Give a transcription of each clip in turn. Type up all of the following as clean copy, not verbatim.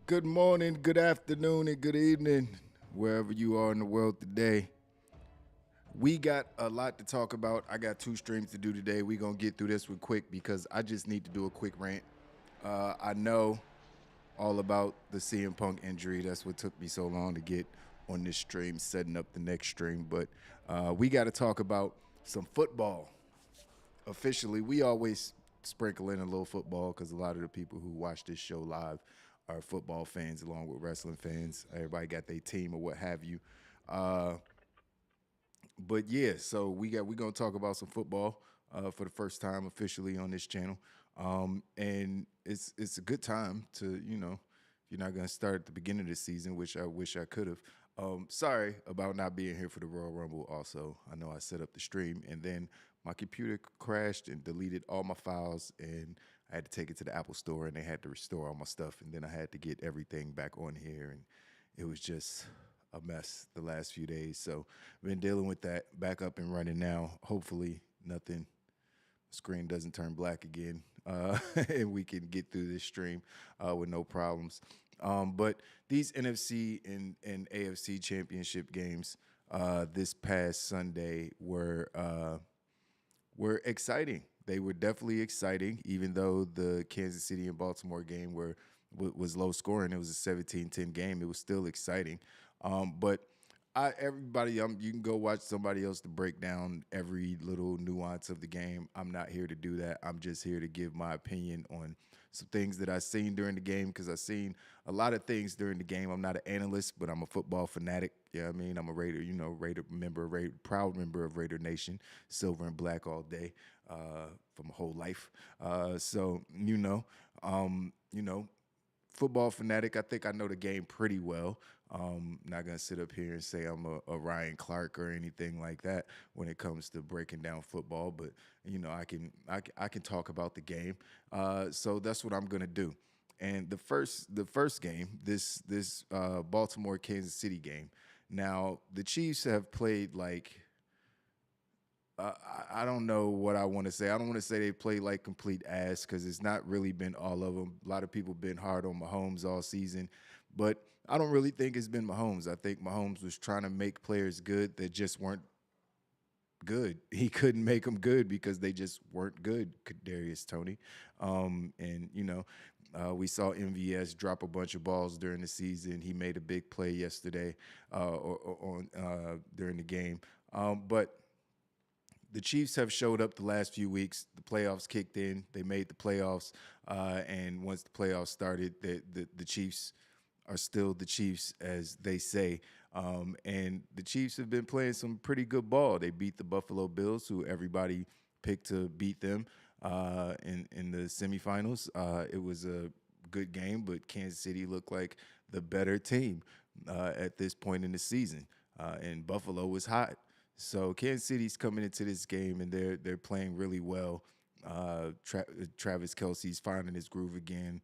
Good morning, good afternoon, and good evening, wherever you are in the world today. We got a lot to talk about. I got two streams to do today. We're going to get through this one quick because I just need to do a quick rant. I know all about the CM Punk injury. That's what took me so long to get on this stream, setting up the next stream. But we got to talk about some football. Officially, we always sprinkle in a little football because a lot of the people who watch this show live are football fans along with wrestling fans. Everybody got their team or what have you. Uh, but yeah, so we're gonna talk about some football for the first time officially on this channel, and it's a good time to if you're not gonna start at the beginning of the season, which I wish I could have. Sorry about not being here for the Royal Rumble. Also, I know I set up the stream and then my computer crashed and deleted all my files, and I had to take it to the Apple store and they had to restore all my stuff, and then I had to get everything back on here, and it was just a mess the last few days. So I've been dealing with that. Back up and running now. Hopefully nothing screen doesn't turn black again, and we can get through this stream with no problems. But these NFC and AFC championship games this past Sunday were exciting. They were definitely exciting, even though the Kansas City and Baltimore game was low scoring. It was a 17-10 game. It was still exciting. But everybody, you can go watch somebody else to break down every little nuance of the game. I'm not here to do that. I'm just here to give my opinion on some things that I've seen during the game, because I've seen a lot of things during the game. I'm not an analyst, but I'm a football fanatic. Yeah, I mean, I'm a Raider, Raider member, proud member of Raider Nation, silver and black all day, for my whole life. So um, you know, football fanatic. I think I know the game pretty well. Not gonna sit up here and say I'm a Ryan Clark or anything like that when it comes to breaking down football, but I can talk about the game. So that's what I'm gonna do. And the first game, this Baltimore Kansas City game. Now the Chiefs have played like I don't know what I want to say. I don't want to say they play like complete ass because it's not really been all of them. A lot of people been hard on Mahomes all season, but I don't really think it's been Mahomes. I think Mahomes was trying to make players good that just weren't good. He couldn't make them good because they just weren't good. Kadarius Tony, and we saw MVS drop a bunch of balls during the season. He made a big play yesterday during the game, but the Chiefs have showed up the last few weeks. The playoffs kicked in. They made the playoffs, and once the playoffs started, the Chiefs are still the Chiefs, as they say. And the Chiefs have been playing some pretty good ball. They beat the Buffalo Bills, who everybody picked to beat them in the semifinals. It was a good game, but Kansas City looked like the better team at this point in the season, and Buffalo was hot. So Kansas City's coming into this game and they're playing really well. Travis Kelce's finding his groove again.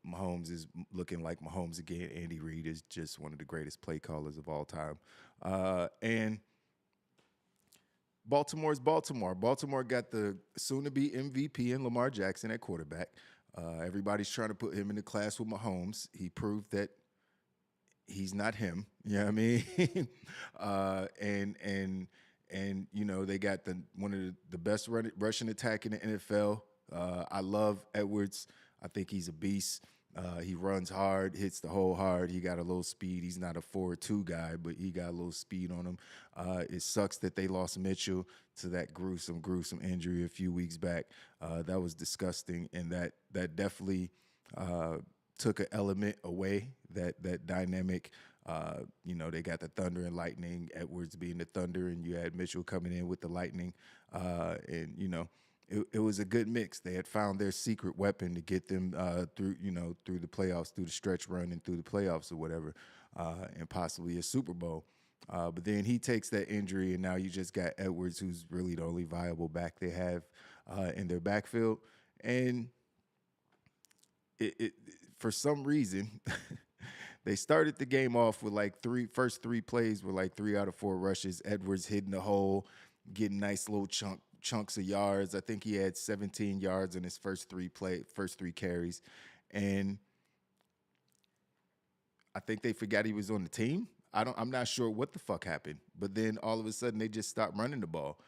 Mahomes is looking like Mahomes again. Andy Reid is just one of the greatest play callers of all time. And Baltimore's Baltimore. Baltimore got the soon-to-be MVP in Lamar Jackson at quarterback. Everybody's trying to put him in the class with Mahomes. He proved that he's not him. You know what I mean? And they got one of the best rushing attack in the NFL. I love Edwards. I think he's a beast. He runs hard, hits the hole hard. He got a little speed. He's not a 4-2 guy, but he got a little speed on him. It sucks that they lost Mitchell to that gruesome injury a few weeks back. That was disgusting, and that definitely took an element away, that dynamic. They got the thunder and lightning, Edwards being the thunder, and you had Mitchell coming in with the lightning. It was a good mix. They had found their secret weapon to get them through the playoffs, through the stretch run and through the playoffs or whatever, and possibly a Super Bowl. But then he takes that injury, and now you just got Edwards, who's really the only viable back they have in their backfield. And it for some reason, they started the game off with like first three plays were like 3 out of 4 rushes. Edwards hitting the hole, getting nice little chunks of yards. I think he had 17 yards in his first three carries. And I think they forgot he was on the team. I'm not sure what the fuck happened, but then all of a sudden they just stopped running the ball.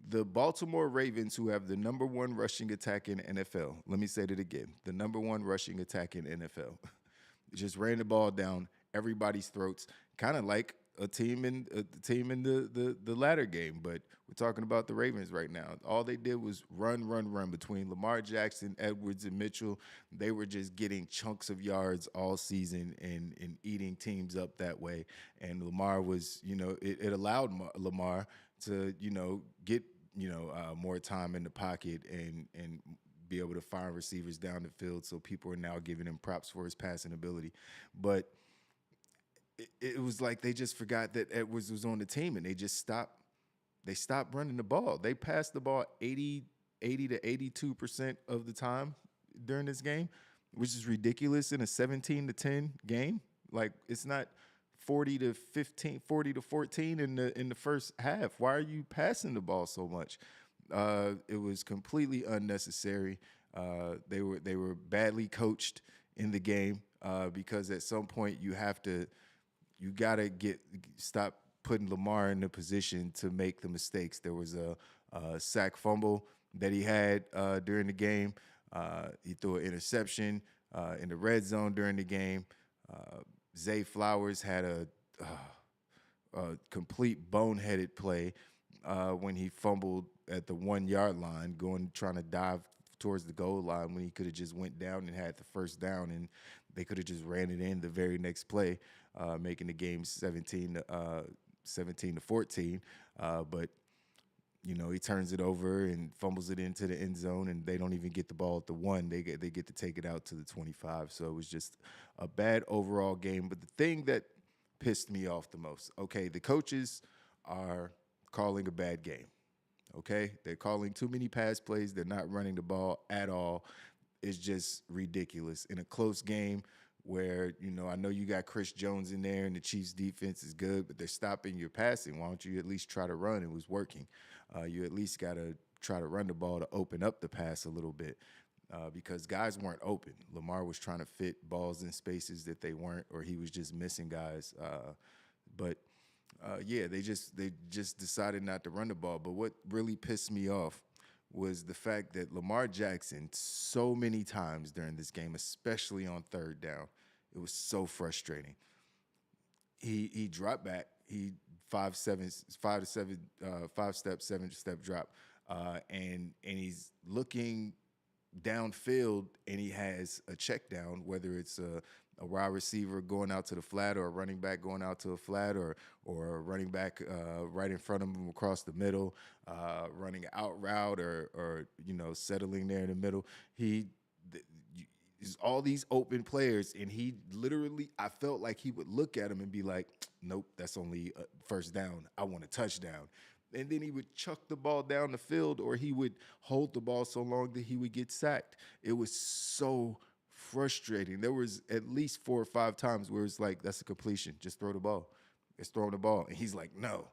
The Baltimore Ravens, who have the number one rushing attack in NFL, let me say that again: the number one rushing attack in NFL, just ran the ball down everybody's throats, kind of like a team in the latter game. But we're talking about the Ravens right now. All they did was run, run, run between Lamar Jackson, Edwards, and Mitchell. They were just getting chunks of yards all season and eating teams up that way. And Lamar was, it allowed Lamar to, get more time in the pocket and be able to find receivers down the field. So people are now giving him props for his passing ability. But it was like they just forgot that Edwards was on the team, and they just stopped. They stopped running the ball. They passed the ball 80 to 82% of the time during this game, which is ridiculous in a 17-10 game. Like, it's not 40 to 15, 40 to 14 in the first half. Why are you passing the ball so much? It was completely unnecessary. They were badly coached in the game because at some point you gotta stop putting Lamar in the position to make the mistakes. There was a sack fumble that he had during the game. He threw an interception in the red zone during the game. Zay Flowers had a complete boneheaded play when he fumbled at the 1 yard line, trying to dive towards the goal line when he could have just went down and had the first down, and they could have just ran it in the very next play, making the game 17 to 14. But he turns it over and fumbles it into the end zone, and they don't even get the ball at the 1. They get to take it out to the 25. So it was just a bad overall game. But the thing that pissed me off the most, okay, the coaches are calling a bad game. Okay, they're calling too many pass plays. They're not running the ball at all. It's just ridiculous in a close game where, I know you got Chris Jones in there and the Chiefs defense is good, but they're stopping your passing. Why don't you at least try to run? It was working. You at least got to try to run the ball to open up the pass a little bit because guys weren't open. Lamar was trying to fit balls in spaces that they weren't, or he was just missing guys. They just decided not to run the ball. But what really pissed me off was the fact that Lamar Jackson, so many times during this game, especially on third down, it was so frustrating. He dropped back. He 5-step, 7-step drop, and he's looking downfield, and he has a check down, whether it's a wide receiver going out to the flat or a running back going out to a flat or a running back right in front of him across the middle, running out route or settling there in the middle. He's all these open players, and he literally, I felt like he would look at him and be like, nope, that's only a first down. I want a touchdown. And then he would chuck the ball down the field, or he would hold the ball so long that he would get sacked. It was so frustrating. There was at least 4 or 5 times where it's like, that's a completion. Just throw the ball. It's throwing the ball. And he's like, no.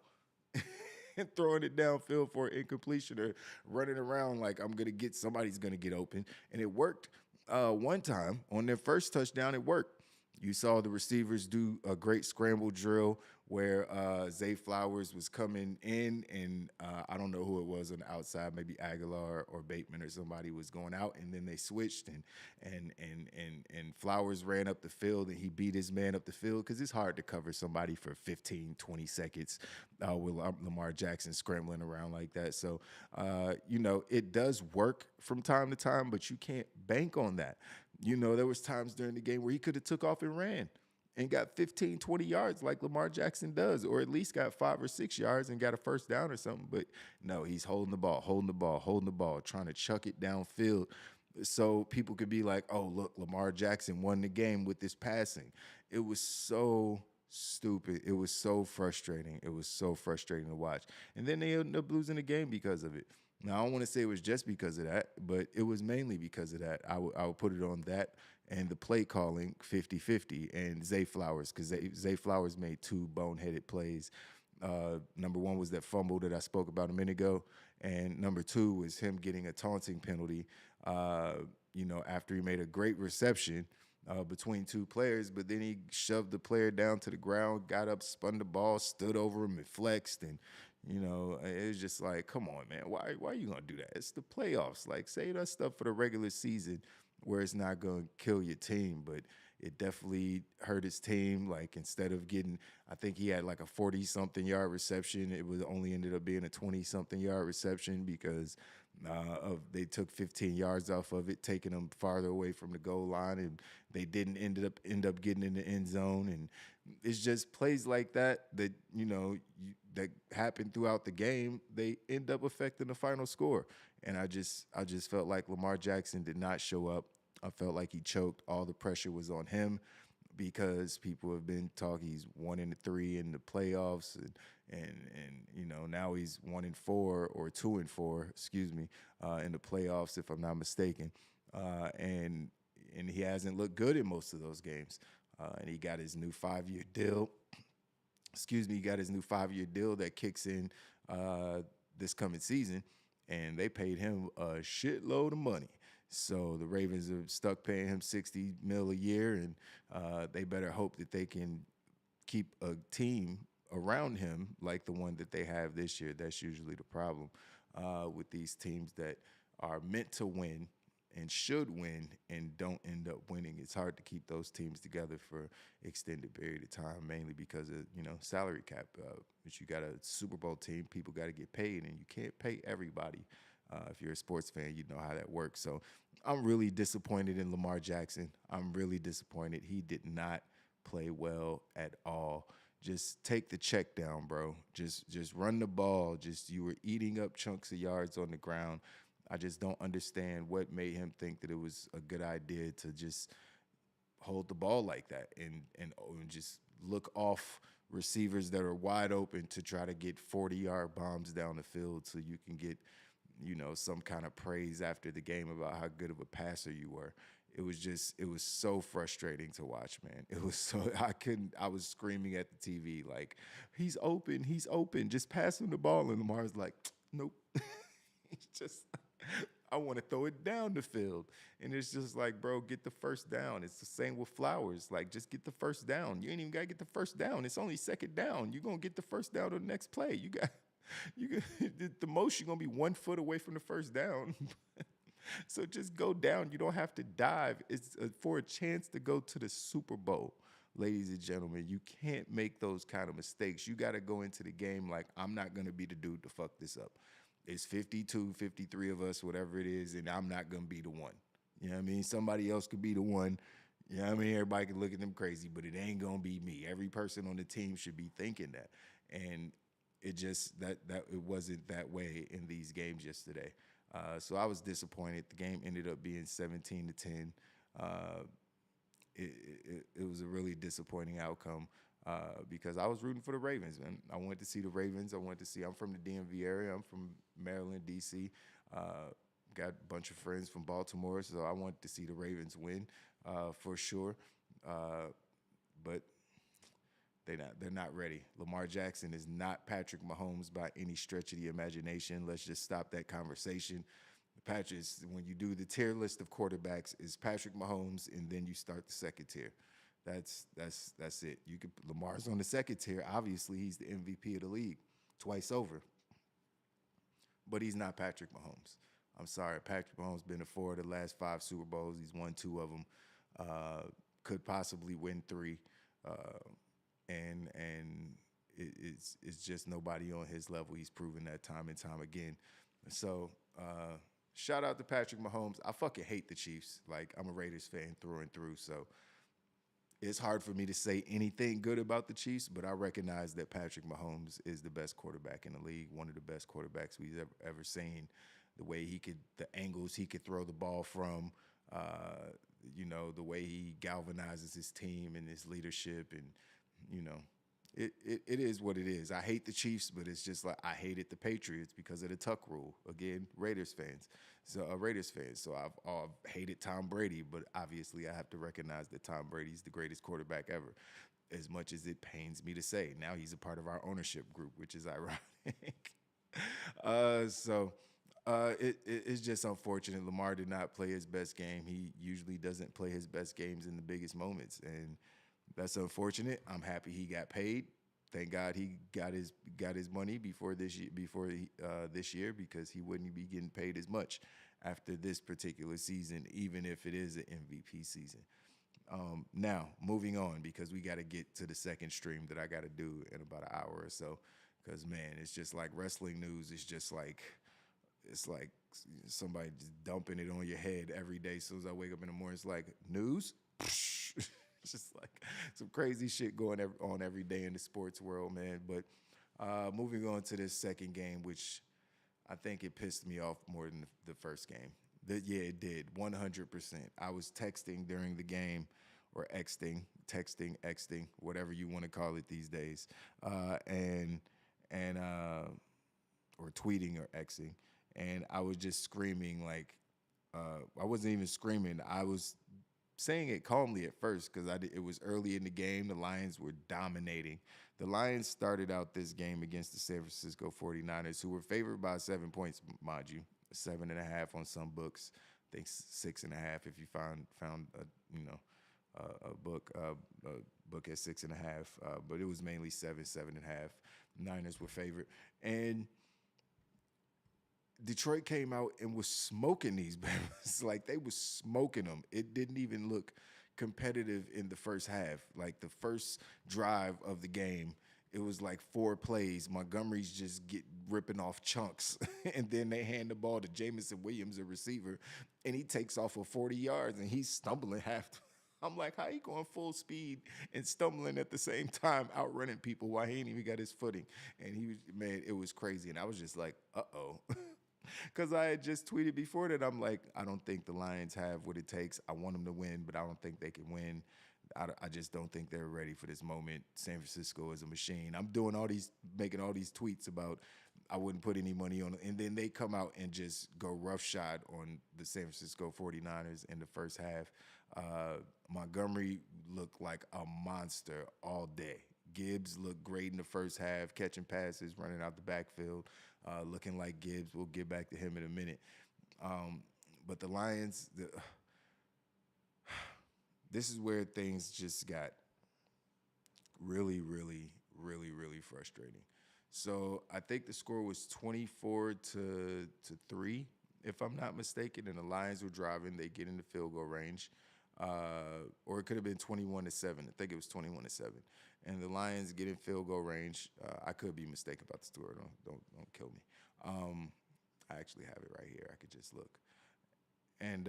And throwing it downfield for an incompletion or running around like somebody's going to get open. And it worked one time. On their first touchdown, it worked. You saw the receivers do a great scramble drill where Zay Flowers was coming in, and I don't know who it was on the outside, maybe Aguilar or Bateman or somebody was going out, and then they switched, and Flowers ran up the field, and he beat his man up the field because it's hard to cover somebody for 15, 20 seconds with Lamar Jackson scrambling around like that. So, it does work from time to time, but you can't bank on that. There was times during the game where he could have took off and ran and got 15, 20 yards like Lamar Jackson does, or at least got 5 or 6 yards and got a first down or something. But no, he's holding the ball, trying to chuck it downfield so people could be like, oh, look, Lamar Jackson won the game with this passing. It was so stupid. It was so frustrating. It was so frustrating to watch. And then they ended up losing the game because of it. Now, I don't want to say it was just because of that, but it was mainly because of that. I would put it on that and the play calling 50-50 and Zay Flowers, because Zay Flowers made 2 boneheaded plays. Number 1 was that fumble that I spoke about a minute ago, and number 2 was him getting a taunting penalty, after he made a great reception, between two players, but then he shoved the player down to the ground, got up, spun the ball, stood over him, and flexed, and it was just like, come on, man, why are you gonna do that? It's the playoffs. Like, say that stuff for the regular season, where it's not gonna kill your team, but it definitely hurt his team. Like, instead of getting, I think he had like a 40-something yard reception. It was only ended up being a 20-something yard reception because they took 15 yards off of it, taking them farther away from the goal line, and they didn't end up getting in the end zone. And it's just plays like that that happen throughout the game. They end up affecting the final score. And I just felt like Lamar Jackson did not show up. I felt like he choked. All the pressure was on him because people have been talking. He's 1-3 in the playoffs, and now he's 1-4 or 2-4, excuse me, in the playoffs, if I'm not mistaken, and he hasn't looked good in most of those games. And he got his new 5-year deal. Excuse me, he got his new 5-year deal that kicks in this coming season, and they paid him a shitload of money. So the Ravens are stuck paying him $60 million a year, and they better hope that they can keep a team around him like the one that they have this year. That's usually the problem with these teams that are meant to win and should win and don't end up winning. It's hard to keep those teams together for extended period of time, mainly because of salary cap. But you got a Super Bowl team, people got to get paid, and you can't pay everybody. If you're a sports fan, you know how that works. So I'm really disappointed in Lamar Jackson. I'm really disappointed. He did not play well at all. Just take the check down, bro. Just run the ball. You were eating up chunks of yards on the ground. I just don't understand what made him think that it was a good idea to just hold the ball like that and just look off receivers that are wide open to try to get 40-yard bombs down the field so you can get some kind of praise after the game about how good of a passer you were. It was so frustrating to watch, man. It was so, I was screaming at the TV like, he's open, just pass him the ball. And Lamar's like, nope. He's just, I want to throw it down the field. And it's just like, bro, get the first down. It's the same with Flowers. Like, just get the first down. You ain't even got to get the first down. It's only second down. You're going to get the first down on the next play. You got the most, you're going to be 1 foot away from the first down. So just go down. You don't have to dive. It's for a chance to go to the Super Bowl. Ladies and gentlemen, you can't make those kind of mistakes. You got to go into the game like, I'm not going to be the dude to fuck this up. It's 52, 53 of us, whatever it is, and I'm not going to be the one. You know what I mean? Somebody else could be the one. You know what I mean? Everybody can look at them crazy, but it ain't going to be me. Every person on the team should be thinking that. And it just, that it wasn't that way in these games yesterday. So I was disappointed. The game ended up being 17-10. It was a really disappointing outcome. Because I was rooting for the Ravens, man. I wanted to see the Ravens. I'm from the DMV area. I'm from Maryland, D.C. Got a bunch of friends from Baltimore, so I wanted to see the Ravens win for sure. But they're not ready. Lamar Jackson is not Patrick Mahomes by any stretch of the imagination. Let's just stop that conversation. Patrick, when you do the tier list of quarterbacks, is Patrick Mahomes, and then you start the second tier. That's it. Lamar's on the second tier. Obviously, he's the MVP of the league twice over. But he's not Patrick Mahomes. I'm sorry. Patrick Mahomes been to 4 of the last 5 Super Bowls. He's won 2 of them. Could possibly win 3. And it's just nobody on his level. He's proven that time and time again. So shout out to Patrick Mahomes. I fucking hate the Chiefs. Like, I'm a Raiders fan through and through. So it's hard for me to say anything good about the Chiefs, but I recognize that Patrick Mahomes is the best quarterback in the league, one of the best quarterbacks we've ever seen. The way the angles he could throw the ball from, the way he galvanizes his team and his leadership, and it is what it is. I hate the Chiefs, but it's just like I hated the Patriots because of the Tuck rule. Again, Raiders fans. So I've hated Tom Brady, but obviously I have to recognize that Tom Brady's the greatest quarterback ever, as much as it pains me to say. Now he's a part of our ownership group, which is ironic. So It's just unfortunate. Lamar did not play his best game. He usually doesn't play his best games in the biggest moments, and that's unfortunate. I'm happy he got paid. Thank God he got his money this year because he wouldn't be getting paid as much after this particular season, even if it is an MVP season. Now, moving on because we got to get to the second stream that I got to do in about an hour or so. Because man, it's just like wrestling news. It's like somebody just dumping it on your head every day. As soon as I wake up in the morning, it's like news. It's just like some crazy shit going on every day in the sports world, man. But moving on to this second game, which I think it pissed me off more than the first game. Yeah, it did, 100%. I was texting during the game, or texting, whatever you want to call it these days, and or tweeting or Xing, and I was just screaming like I wasn't even screaming. I was saying it calmly at first because it was early in the game. The Lions were dominating. The Lions started out this game against the San Francisco 49ers, who were favored by 7 points, mind you, 7.5 on some books. I think 6.5 if you found a book at 6.5, but it was mainly 7.5. Niners were favored, and Detroit came out and was smoking these Bears. Like they was smoking them. It didn't even look competitive in the first half. Like the first drive of the game, it was like 4 plays. Montgomery's just ripping off chunks, and then they hand the ball to Jamison Williams, a receiver, and he takes off for 40 yards, and he's stumbling half. I'm like, how he going full speed and stumbling at the same time, outrunning people while he ain't even got his footing? And he was, man, it was crazy. And I was just like, uh-oh. Because I had just tweeted before that I'm like, I don't think the Lions have what it takes. I want them to win, but I don't think they can win. I just don't think they're ready for this moment. San Francisco is a machine. I'm making all these tweets about I wouldn't put any money on it. And then they come out and just go roughshod on the San Francisco 49ers in the first half. Montgomery looked like a monster all day. Gibbs looked great in the first half, catching passes, running out the backfield, looking like Gibbs. We'll get back to him in a minute. But the Lions, this is where things just got really, really, really, really frustrating. So I think the score was 24-3, if I'm not mistaken, and the Lions were driving. They get into field goal range. Or it could have been 21-7. I think it was 21-7. And the Lions get in field goal range. I could be mistaken about the score. Don't kill me. I actually have it right here. I could just look. And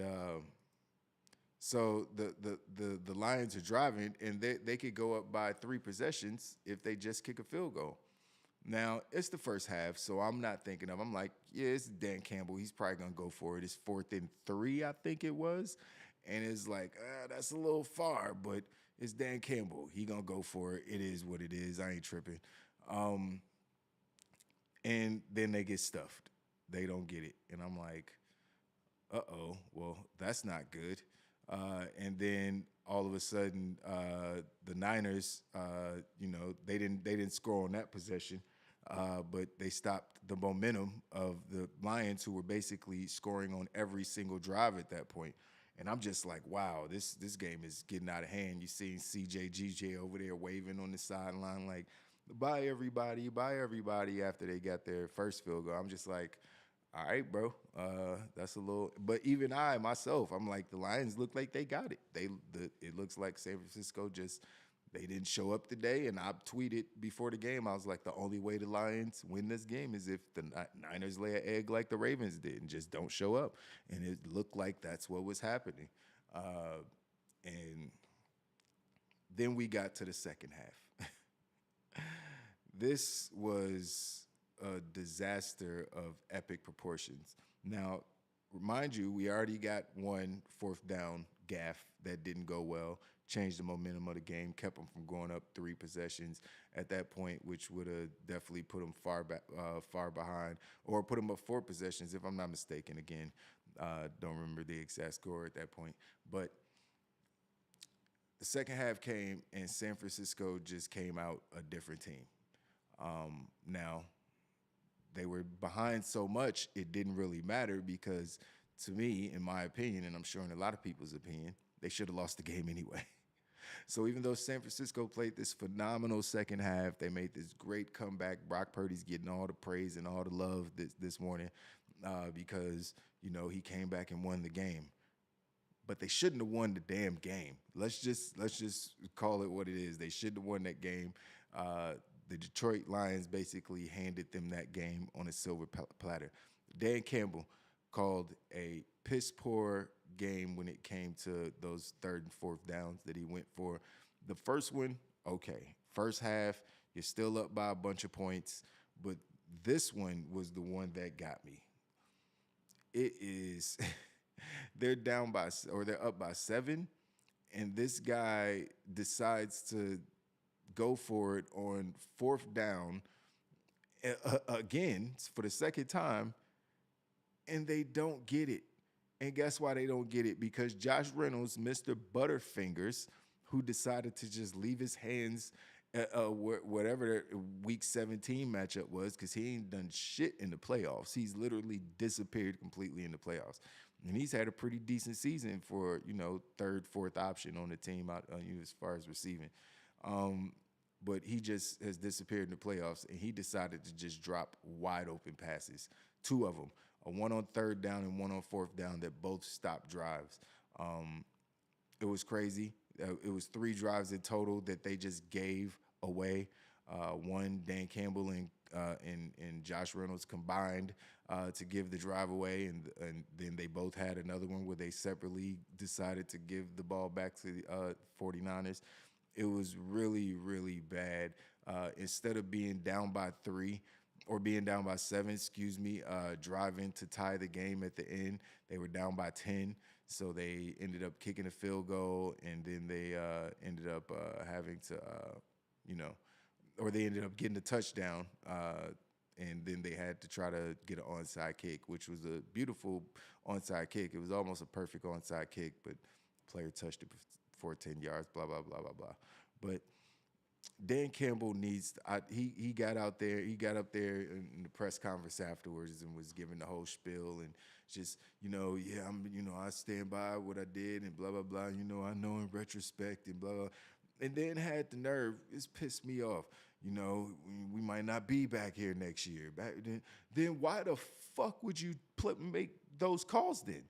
so the Lions are driving, and they could go up by 3 possessions if they just kick a field goal. Now, it's the first half, so I'm not thinking I'm like, yeah, it's Dan Campbell. He's probably going to go for it. It's 4th and 3, I think it was. And it's like, that's a little far, but it's Dan Campbell. He going to go for it. It is what it is. I ain't tripping. And then they get stuffed. They don't get it. And I'm like, uh-oh, well, that's not good. And then all of a sudden, the Niners, they didn't score on that possession, but they stopped the momentum of the Lions, who were basically scoring on every single drive at that point. And I'm just like, wow, this game is getting out of hand. You seeing CJ over there waving on the sideline like, bye everybody, after they got their first field goal. I'm just like, all right, bro, that's a little. But even I myself, I'm like, the Lions look like they got it. It looks like San Francisco they didn't show up today. And I tweeted before the game, I was like, the only way the Lions win this game is if the Niners lay an egg like the Ravens did and just don't show up. And it looked like that's what was happening. And then we got to the second half. This was a disaster of epic proportions. Now, remind you, we already got one 4th down gaff that didn't go well, changed the momentum of the game, kept them from going up 3 possessions at that point, which would have definitely put them far behind, or put them up 4 possessions, if I'm not mistaken. Again, don't remember the exact score at that point. But the second half came, and San Francisco just came out a different team. Now, they were behind so much, it didn't really matter because, to me, in my opinion, and I'm sure in a lot of people's opinion, they should have lost the game anyway. So even though San Francisco played this phenomenal second half, they made this great comeback. Brock Purdy's getting all the praise and all the love this morning because he came back and won the game. But they shouldn't have won the damn game. Let's just call it what it is. They shouldn't have won that game. The Detroit Lions basically handed them that game on a silver platter. Dan Campbell called a piss poor game when it came to those third and fourth downs that he went for. The first one, okay. First half, you're still up by a bunch of points, but this one was the one that got me. It is they're up by 7, and this guy decides to go for it on fourth down again for the second time, and they don't get it. And guess why they don't get it? Because Josh Reynolds, Mr. Butterfingers, who decided to just leave his hands whatever week 17 matchup was, because he ain't done shit in the playoffs. He's literally disappeared completely in the playoffs. And he's had a pretty decent season for, third, fourth option on the team out as far as receiving. But he just has disappeared in the playoffs, and he decided to just drop wide open passes, 2 of them, one on third down and one on fourth down that both stopped drives. It was crazy. It was 3 drives in total that they just gave away. One, Dan Campbell and Josh Reynolds combined to give the drive away, and then they both had another one where they separately decided to give the ball back to the 49ers. It was really, really bad. Instead of being down by 3 or being down by 7, driving to tie the game at the end, they were down by 10. So they ended up kicking a field goal, and then they ended up having to, or they ended up getting a touchdown, and then they had to try to get an onside kick, which was a beautiful onside kick. It was almost a perfect onside kick, but the player touched it for 10 yards, blah, blah, blah, blah, blah. But Dan Campbell he got up there in the press conference afterwards and was giving the whole spiel and just, I stand by what I did and blah, blah, blah. I know in retrospect and blah, blah. And then had the nerve, it's pissed me off. We might not be back here next year. Then why the fuck would you make those calls then?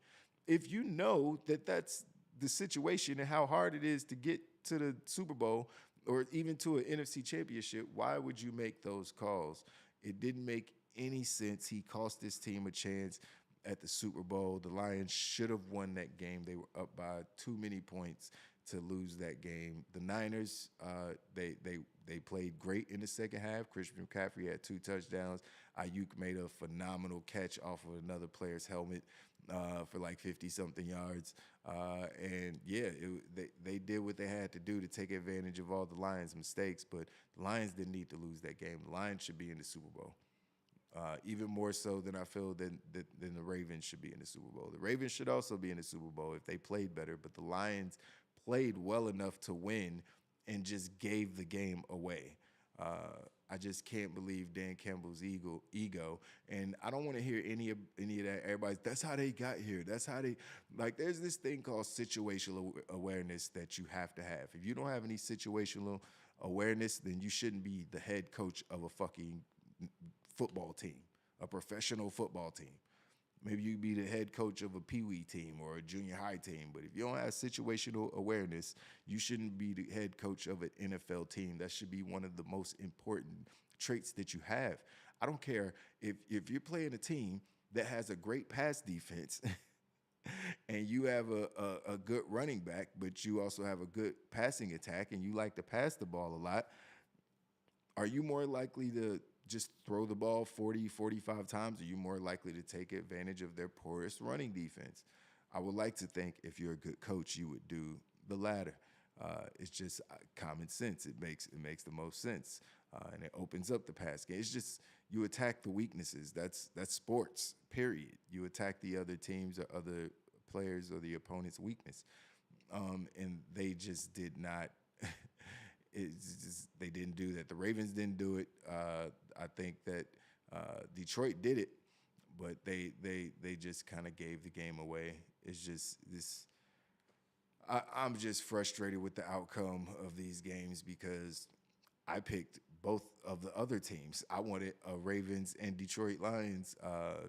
If you know that that's the situation and how hard it is to get to the Super Bowl or even to an NFC championship, why would you make those calls? It didn't make any sense. He cost his team a chance at the Super Bowl. The Lions should have won that game. They were up by too many points to lose that game. The Niners, they played great in the second half. Christian McCaffrey had 2 touchdowns. Ayuk made a phenomenal catch off of another player's helmet for like 50-something yards. They did what they had to do to take advantage of all the Lions' mistakes, but the Lions didn't need to lose that game. The Lions should be in the Super Bowl. Even more so than I feel than the Ravens should be in the Super Bowl. The Ravens should also be in the Super Bowl if they played better, but the Lions played well enough to win and just gave the game away. I just can't believe Dan Campbell's ego, and I don't want to hear any of that. Everybody's, that's how they got here. That's how they, there's this thing called situational awareness that you have to have. If you don't have any situational awareness, then you shouldn't be the head coach of a fucking football team, a professional football team. Maybe you be the head coach of a peewee team or a junior high team, but if you don't have situational awareness, you shouldn't be the head coach of an NFL team. That should be one of the most important traits that you have. I don't care if you're playing a team that has a great pass defense and you have a good running back, but you also have a good passing attack and you like to pass the ball a lot. Are you more likely to just throw the ball 40, 45 times? Are you more likely to take advantage of their porous running defense? I would like to think if you're a good coach, you would do the latter. It's just common sense. It makes the most sense, and it opens up the pass game. It's just you attack the weaknesses. That's sports, period. You attack the other teams or other players or the opponent's weakness, and they just did not. They didn't do that. The Ravens didn't do it. I think that Detroit did it, but they just kind of gave the game away. It's just this. I'm just frustrated with the outcome of these games because I picked both of the other teams. I wanted a Ravens and Detroit Lions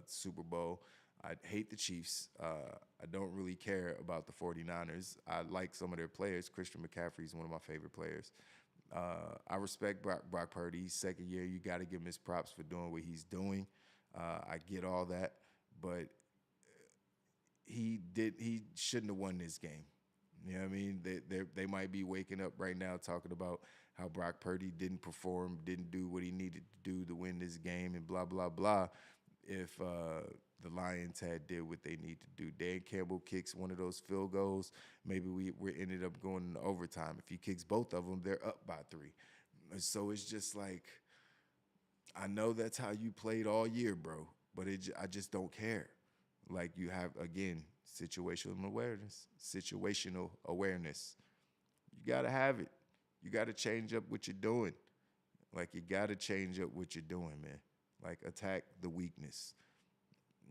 Super Bowl. I hate the Chiefs. I don't really care about the 49ers. I like some of their players. Christian McCaffrey is one of my favorite players. I respect Brock Purdy. Second year, you got to give him his props for doing what he's doing. I get all that, but he shouldn't have won this game. You know what I mean? They might be waking up right now talking about how Brock Purdy didn't perform, didn't do what he needed to do to win this game, and blah, blah, blah. If the Lions had did what they need to do. Dan Campbell kicks one of those field goals, maybe we ended up going into overtime. If he kicks both of them, they're up by 3. So it's just like, I know that's how you played all year, bro, but I just don't care. Like you have, again, situational awareness. You got to have it. You got to change up what you're doing. Like you got to change up what you're doing, man. Like attack the weakness,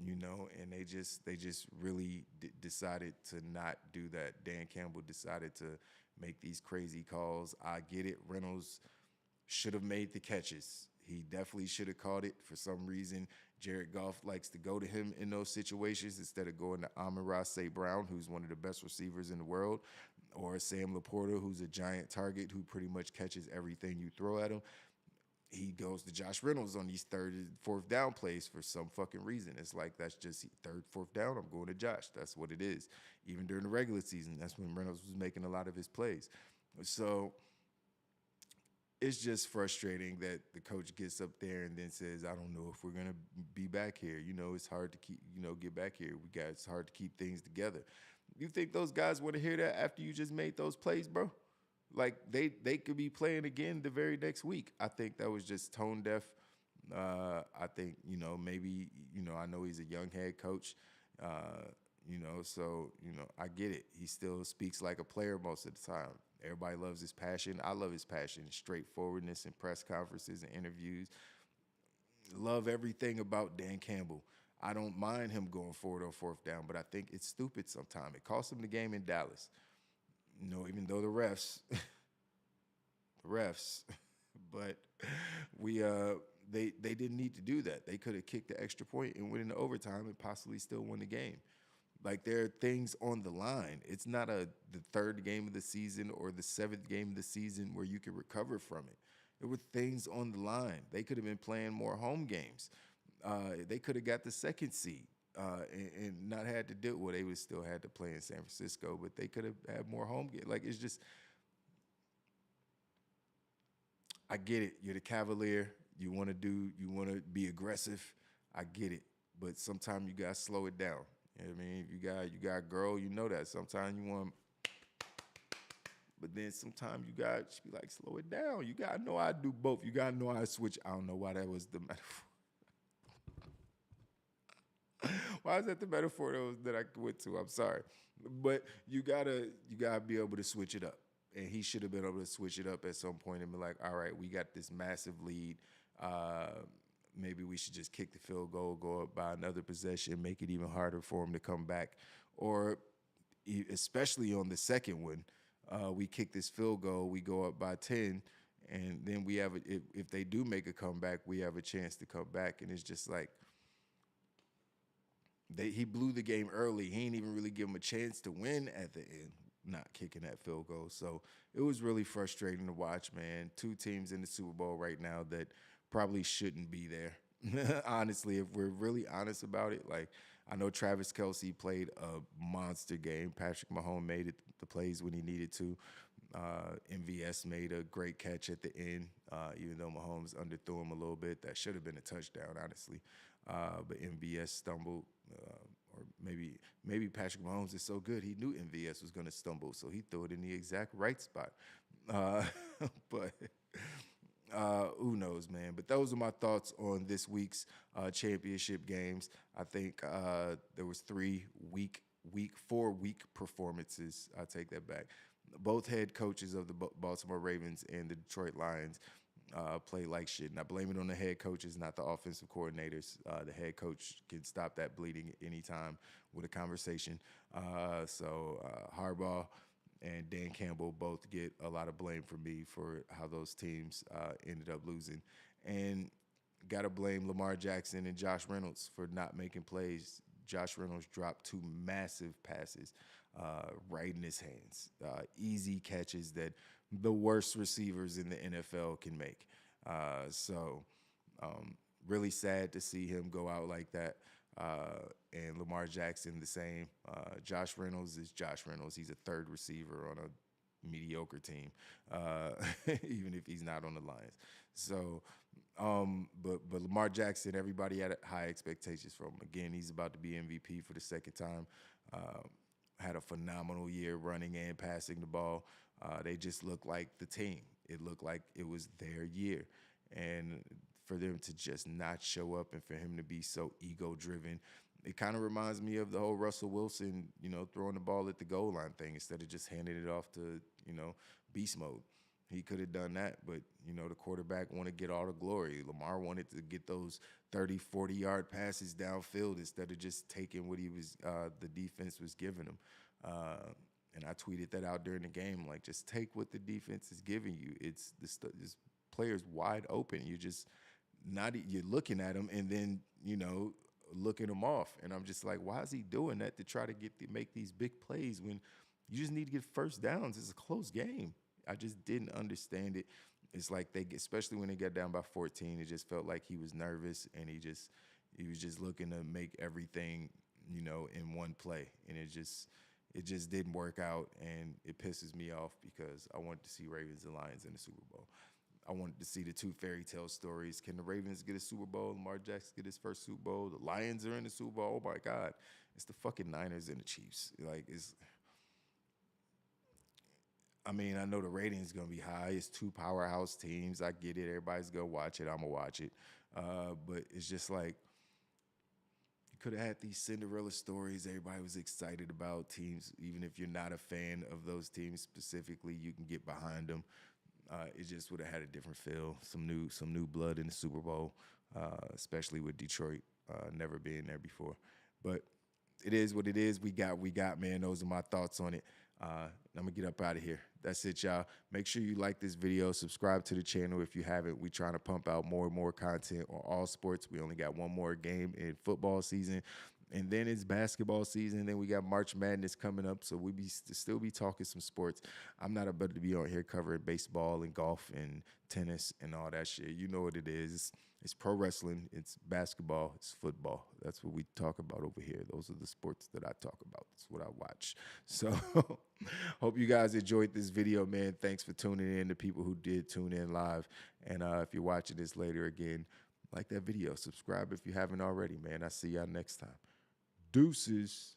and they just really decided to not do that. Dan Campbell decided to make these crazy calls. I get it. Reynolds should have made the catches. He definitely should have caught it. For some reason, Jared Goff likes to go to him in those situations instead of going to Amon-Ra St. Brown, who's one of the best receivers in the world, or Sam Laporta, who's a giant target who pretty much catches everything you throw at him. He goes to Josh Reynolds on these third and fourth down plays for some fucking reason. It's like, that's just third, fourth down, I'm going to Josh. That's what it is. Even during the regular season, that's when Reynolds was making a lot of his plays. So it's just frustrating that the coach gets up there and then says, I don't know if we're going to be back here. It's hard to keep, get back here. It's hard to keep things together. You think those guys want to hear that after you just made those plays, bro? Like they could be playing again the very next week. I think that was just tone deaf. I think, maybe, I know he's a young head coach, so, I get it. He still speaks like a player most of the time. Everybody loves his passion. I love his passion, straightforwardness in press conferences and interviews. Love everything about Dan Campbell. I don't mind him going forward on fourth down, but I think it's stupid sometimes. It cost him the game in Dallas. Even though the refs, but they didn't need to do that. They could have kicked the extra point and went into overtime and possibly still won the game. Like there are things on the line. It's not the third game of the season or the 7th game of the season where you can recover from it. There were things on the line. They could have been playing more home games. They could have got the 2nd seed. And not had to deal with. They would still had to play in San Francisco, but they could have had more home games. Like it's just, I get it. You're the Cavalier. You want to be aggressive. I get it, but sometimes you gotta slow it down. You know what I mean? You got a girl. You know that. Sometimes you want, but then sometimes you got to be like, slow it down. You gotta know I do both. You gotta know I switch. I don't know why that was the metaphor. Why is that the metaphor that I went to? I'm sorry. But you gotta be able to switch it up. And he should have been able to switch it up at some point and be like, all right, we got this massive lead. Maybe we should just kick the field goal, go up by another possession, make it even harder for him to come back. Or especially on the second one, we kick this field goal, we go up by 10, and then we have if they do make a comeback, we have a chance to come back. And it's just like, he blew the game early. He ain't even really give him a chance to win at the end, not kicking that field goal. So it was really frustrating to watch, man. 2 teams in the Super Bowl right now that probably shouldn't be there. Honestly, if we're really honest about it, like I know Travis Kelce played a monster game. Patrick Mahomes made the plays when he needed to. MVS made a great catch at the end, even though Mahomes underthrew him a little bit. That should have been a touchdown, honestly. But MVS stumbled, or maybe Patrick Mahomes is so good he knew MVS was going to stumble, so he threw it in the exact right spot. But who knows, man? But those are my thoughts on this week's championship games. I think there was 4 weak performances. I take that back. Both head coaches of the Baltimore Ravens and the Detroit Lions play like shit. And I blame it on the head coaches, not the offensive coordinators. The head coach can stop that bleeding anytime with a conversation. Harbaugh and Dan Campbell both get a lot of blame for me for how those teams ended up losing. And got to blame Lamar Jackson and Josh Reynolds for not making plays. Josh Reynolds dropped 2 massive passes right in his hands. Easy catches that the worst receivers in the NFL can make. Really sad to see him go out like that. And Lamar Jackson the same. Josh Reynolds is Josh Reynolds. He's a third receiver on a mediocre team, even if he's not on the Lions. But Lamar Jackson, everybody had high expectations for him. Again, he's about to be MVP for the second time. Had a phenomenal year running and passing the ball. They just looked like the team. It looked like it was their year. And for them to just not show up and for him to be so ego-driven, it kind of reminds me of the whole Russell Wilson, throwing the ball at the goal line thing instead of just handing it off to, beast mode. He could have done that, but, the quarterback wanted to get all the glory. Lamar wanted to get those 30, 40-yard passes downfield instead of just taking what the defense was giving him. And I tweeted that out during the game, like, just take what the defense is giving you. It's this player's wide open. You're looking at him and then, looking him off. And I'm just like, why is he doing that to try to make these big plays when you just need to get first downs? It's a close game. I just didn't understand it. It's like especially when they got down by 14, it just felt like he was nervous and he was just looking to make everything, in one play. And it just didn't work out, and it pisses me off because I wanted to see Ravens and Lions in the Super Bowl. I wanted to see the 2 fairy tale stories. Can the Ravens get a Super Bowl? Lamar Jackson get his first Super Bowl? The Lions are in the Super Bowl? Oh, my God. It's the fucking Niners and the Chiefs. I know the rating's going to be high. It's 2 powerhouse teams. I get it. Everybody's going to watch it. I'm going to watch it. But it's just like, you could have had these Cinderella stories everybody was excited about. Teams, even if you're not a fan of those teams specifically, you can get behind them. It just would have had a different feel, some new blood in the Super Bowl, especially with Detroit never being there before. But it is what it is. We got, man. Those are my thoughts on it. I'm going to get up out of here. That's it, y'all. Make sure you like this video. Subscribe to the channel if you haven't. We're trying to pump out more and more content on all sports. We only got one more game in football season. And then it's basketball season. Then we got March Madness coming up. So we still be talking some sports. I'm not about to be on here covering baseball and golf and tennis and all that shit. You know what it is. It's pro wrestling. It's basketball. It's football. That's what we talk about over here. Those are the sports that I talk about. That's what I watch. So hope you guys enjoyed this video, man. Thanks for tuning in, to people who did tune in live. And if you're watching this later again, like that video. Subscribe if you haven't already, man. I'll see y'all next time. Deuces.